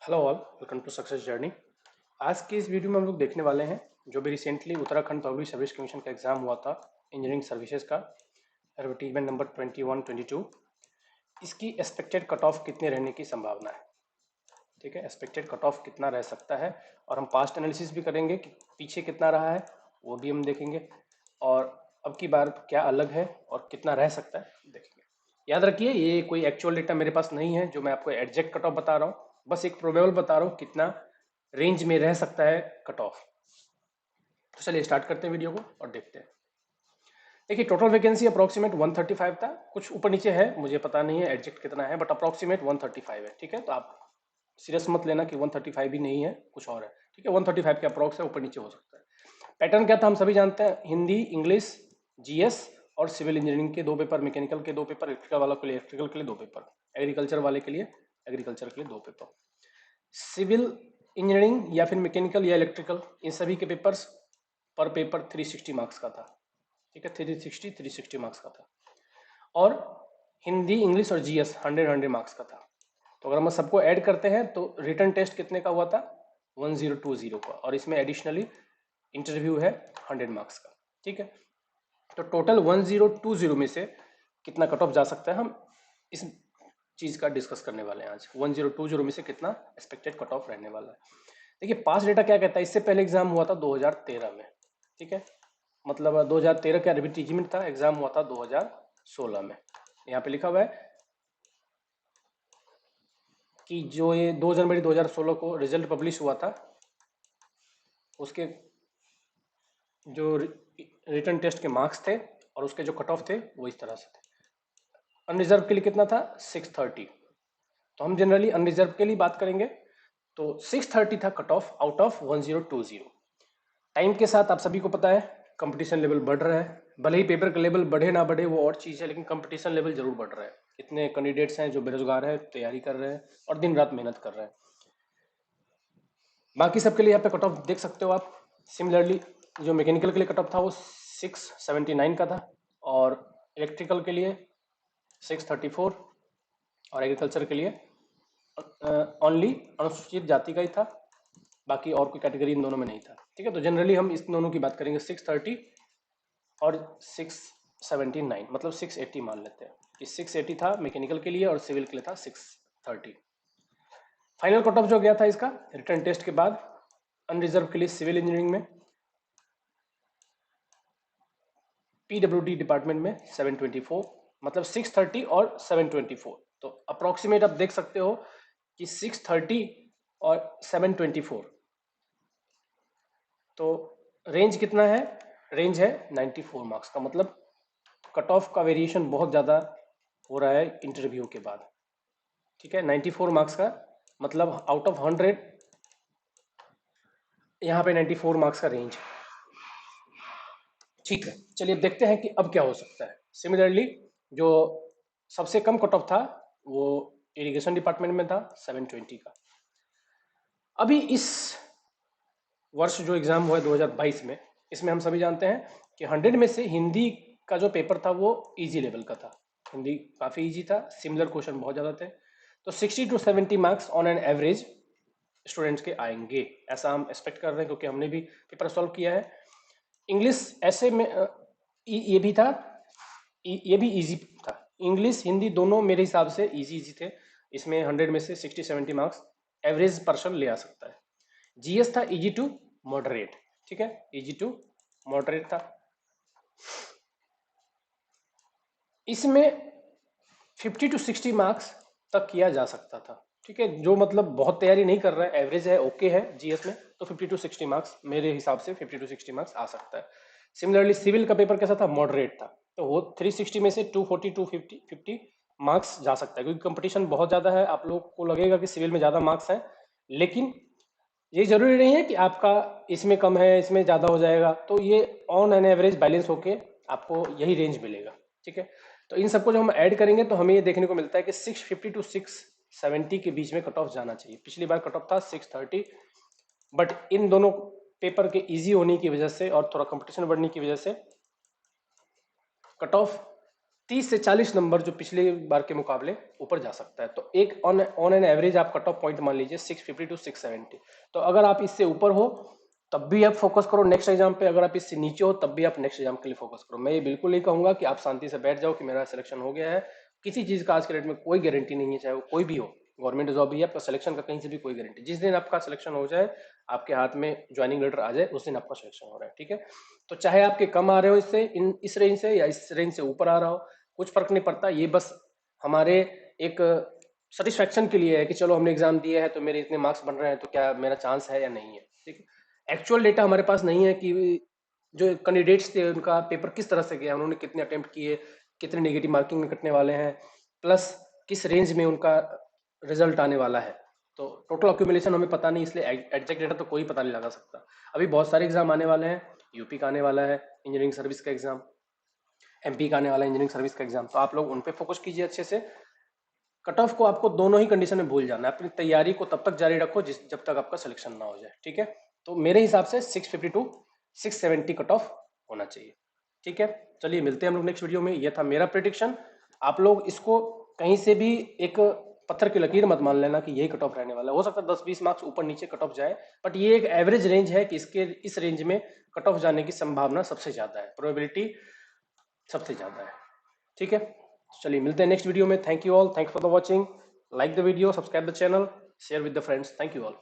Hello all, welcome to success journey. आज की इस वीडियो में हम लोग देखने वाले हैं जो भी recently Uttarakhand public service commission का एग्जाम हुआ था इंजीनियरिंग सर्विसेज का एडवर्टीजमेंट नंबर 21-22। इसकी एक्सपेक्टेड कट ऑफ कितने रहने की संभावना है। ठीक है, एक्सपेक्टेड कट ऑफ कितना रह सकता है और हम पास्ट एनालिसिस भी करेंगे कि पीछे कितना रहा है, वो भी हम देखेंगे और अब की बार क्या अलग है और कितना रह सकता है देखेंगे। याद रखिए, ये कोई एक्चुअल डेटा मेरे पास नहीं है जो मैं आपको एग्जैक्ट कट ऑफ बता रहा हूँ, बस एक प्रोबेबल बता रहा हूँ कितना रेंज में रह सकता है कट ऑफ। तो चलिए स्टार्ट करते हैं वीडियो को और देखते हैं। देखिए, टोटल वैकेंसी अप्रोक्सीमेट 135 था, कुछ ऊपर नीचे है, मुझे पता नहीं है एग्जैक्ट कितना है, बट अप्रोक्सीमेट 135 है। ठीक है, तो आप सीरियस मत लेना कि 135 भी नहीं है, कुछ और है। ठीक है, 135 के अप्रोक्स है, ऊपर नीचे हो सकता है। पैटर्न क्या था हम सभी जानते हैं, हिंदी, इंग्लिश, जीएस और सिविल इंजीनियरिंग के 2 पेपर, मैकेनिकल के 2 पेपर, इलेक्ट्रिकल वालों के लिए इलेक्ट्रिकल के लिए 2 पेपर, एग्रीकल्चर वाले के लिए एग्रीकल्चर के लिए 2 पेपर। सिविल इंजीनियरिंग या फिर मैकेनिकल या इलेक्ट्रिकल, इन सभी के पेपर्स पर पेपर 360 मार्क्स का था। ठीक है, 360 मार्क्स का था। और हिंदी, इंग्लिश और जीएस 100 मार्क्स का था। तो अगर हम सबको ऐड करते हैं तो रिटर्न टेस्ट कितने का हुआ था, 1020 का, और इसमें एडिशनली इंटरव्यू है 100 मार्क्स का। ठीक है, तो टोटल 1020 में से कितना कट ऑफ जा सकता है, हम इस चीज का डिस्कस करने वाले हैं आज। 1020 में से कितना एक्सपेक्टेड कट ऑफ रहने वाला है। देखिए, पास डेटा क्या कहता है, इससे पहले एग्जाम हुआ था 2013 में। ठीक है, मतलब 2013 का एडवर्टीजमेंट था, एग्जाम हुआ था 2016 में। यहाँ पे लिखा हुआ है कि जो ये 2 जनवरी 2016 को रिजल्ट पब्लिश हुआ था, उसके जो रिटर्न टेस्ट के मार्क्स थे और उसके जो कट ऑफ थे वो इस तरह से थे। अनरिजर्व के लिए कितना था, 630। तो हम जनरली अनरिजर्व के लिए बात करेंगे, तो 630 था cut off out of 1020। Time के साथ आप सभी को पता है कंपटीशन लेवल बढ़ रहा है, भले ही पेपर का लेवल बढ़े ना बढ़े वो और चीज़ है, लेकिन कंपटीशन लेवल जरूर बढ़ रहा है। इतने कैंडिडेट्स हैं जो बेरोजगार है, तैयारी कर रहे हैं और दिन रात मेहनत कर रहे हैं। बाकी सबके लिए यहाँ पे कट ऑफ देख सकते हो आप। सिमिलरली जो मैकेनिकल के लिए कट ऑफ था वो 679 का था, और इलेक्ट्रिकल के लिए 634, और एग्रीकल्चर के लिए ओनली अनुसूचित जाति का ही था, बाकी और कोई कैटेगरी इन दोनों में नहीं था। ठीक है, तो जनरली हम इस दोनों की बात करेंगे, 630 और 679, मतलब 680 मान लेते हैं कि 680 था मैकेनिकल के लिए और सिविल के लिए था 630। फाइनल कट ऑफ जो गया था इसका रिटर्न टेस्ट के बाद अनरिजर्व के लिए सिविल इंजीनियरिंग में, पीडब्ल्यूडी डिपार्टमेंट में 724, मतलब 630 और 724। तो अप्रोक्सीमेट आप देख सकते हो कि 630 और 724, तो रेंज कितना है, रेंज है 94 मार्क्स का। मतलब कट ऑफ का वेरिएशन बहुत ज़्यादा हो रहा है इंटरव्यू के बाद। ठीक है, 94 मार्क्स का मतलब आउट ऑफ 100 यहाँ पे 94 मार्क्स का रेंज है। ठीक है, चलिए देखते हैं कि अब क्या हो सकता है। सिमिलरली जो सबसे कम कट ऑफ था वो इरिगेशन डिपार्टमेंट में था, 720 का। अभी इस वर्ष जो एग्जाम हुआ है 2022 में, इसमें हम सभी जानते हैं कि 100 में से हिंदी का जो पेपर था वो इजी लेवल का था। हिंदी काफ़ी इजी था, सिमिलर क्वेश्चन बहुत ज़्यादा थे, तो 60 to 70 marks on an average students के आएंगे, ऐसा हम एक्सपेक्ट कर रहे हैं क्योंकि हमने भी पेपर सॉल्व किया है। इंग्लिश ऐसे में ये भी था, ये भी इजी था। इंग्लिश हिंदी दोनों मेरे हिसाब से इजी थे। इसमें 100 में से 60-70 मार्क्स एवरेज पर्सन ले आ सकता है। जीएस था इजी टू मॉडरेट। ठीक है, इजी टू मॉडरेट था। इसमें 50 टू 60 मार्क्स तक किया जा सकता था। ठीक है, जो मतलब बहुत तैयारी नहीं कर रहा है, एवरेज है, ओके है जीएस में, तो 50 टू 60 मार्क्स मेरे हिसाब से 50 टू 60 मार्क्स आ सकता है। सिमिलरली सिविल का पेपर कैसा था, मॉडरेट था, तो वो 360 में से 240 टू 50 मार्क्स जा सकता है, क्योंकि कंपटीशन बहुत ज़्यादा है। आप लोग को लगेगा कि सिविल में ज़्यादा मार्क्स हैं, लेकिन ये जरूरी नहीं है कि आपका इसमें कम है इसमें ज़्यादा हो जाएगा, तो ये ऑन एन एवरेज बैलेंस होके आपको यही रेंज मिलेगा। ठीक है, तो इन सबको जब हम ऐड करेंगे तो हमें ये देखने को मिलता है कि 650 टू 670 के बीच में कट ऑफ जाना चाहिए। पिछली बार कट ऑफ था 630, बट इन दोनों पेपर के इजी होने की वजह से और थोड़ा कंपटीशन बढ़ने की वजह से कट ऑफ 30 से 40 नंबर जो पिछले बार के मुकाबले ऊपर जा सकता है। तो एक ऑन एन एवरेज आप कट ऑफ पॉइंट मान लीजिए 650 टू 670। तो अगर आप इससे ऊपर हो तब भी आप फोकस करो नेक्स्ट एग्जाम पे, अगर आप इससे नीचे हो तब भी आप नेक्स्ट एग्जाम के लिए फोकस करो। मैं ये बिल्कुल नहीं कहूंगा कि आप शांति से बैठ जाओ कि मेरा सिलेक्शन हो गया है। किसी चीज का आज के डेट में कोई गारंटी नहीं है, चाहे वो कोई भी हो, गवर्नमेंट जॉब भी है, आपका सिलेक्शन का कहीं से भी कोई गारंटी। जिस दिन आपका सिलेक्शन हो जाए, आपके हाथ में ज्वाइनिंग लेटर आ जाए, उस दिन आपका सिलेक्शन हो रहा है, ठीक है। तो चाहे आपके कम आ रहे हो इससे, इस रेंज से, या इस रेंज से ऊपर आ रहा हो, कुछ फर्क नहीं पड़ता। ये बस हमारे एक सेटिस्फेक्शन के लिए है कि चलो हमने एग्जाम दिया है तो मेरे इतने मार्क्स बन रहे हैं, तो क्या मेरा चांस है या नहीं है, ठीक है। एक्चुअल डेटा हमारे पास नहीं है कि जो कैंडिडेट्स थे उनका पेपर किस तरह से गया, उन्होंने कितने अटेम्प्ट किए, कितने नेगेटिव मार्किंग में कटने वाले हैं, प्लस किस रेंज में उनका रिजल्ट आने वाला है। तो टोटल अक्यूमुलेशन हमें पता नहीं, इसलिए एग्जैक्ट डेटा तो कोई पता नहीं लगा सकता। अभी बहुत सारे एग्जाम आने वाले हैं, यूपी का आने वाला है इंजीनियरिंग सर्विस का एग्जाम, एमपी का आने वाला है इंजीनियरिंग सर्विस का एग्जाम, तो आप लोग उन पे फोकस कीजिए अच्छे से। कट ऑफ को आपको दोनों ही कंडीशन में भूल जाना है, अपनी तैयारी को तब तक जारी रखो जब तक आपका सिलेक्शन ना हो जाए, ठीक है। तो मेरे हिसाब से 650 टू 670 कट ऑफ होना चाहिए, ठीक है। चलिए मिलते हैं हम लोग नेक्स्ट वीडियो में। ये था मेरा प्रेडिक्शन। आप लोग इसको कहीं से भी एक पत्थर की लकीर मत मान लेना कि यही कट ऑफ रहने वाला है। हो सकता है 10-20 मार्क्स ऊपर नीचे कट ऑफ जाए, बट ये एक एवरेज रेंज है कि इसके इस रेंज में कट ऑफ जाने की संभावना सबसे ज्यादा है, प्रोबेबिलिटी सबसे ज्यादा है, ठीक है। तो चलिए मिलते हैं नेक्स्ट वीडियो में। Thank you all, thank for the watching, like the video, subscribe the channel, share with the friends. Thank you all.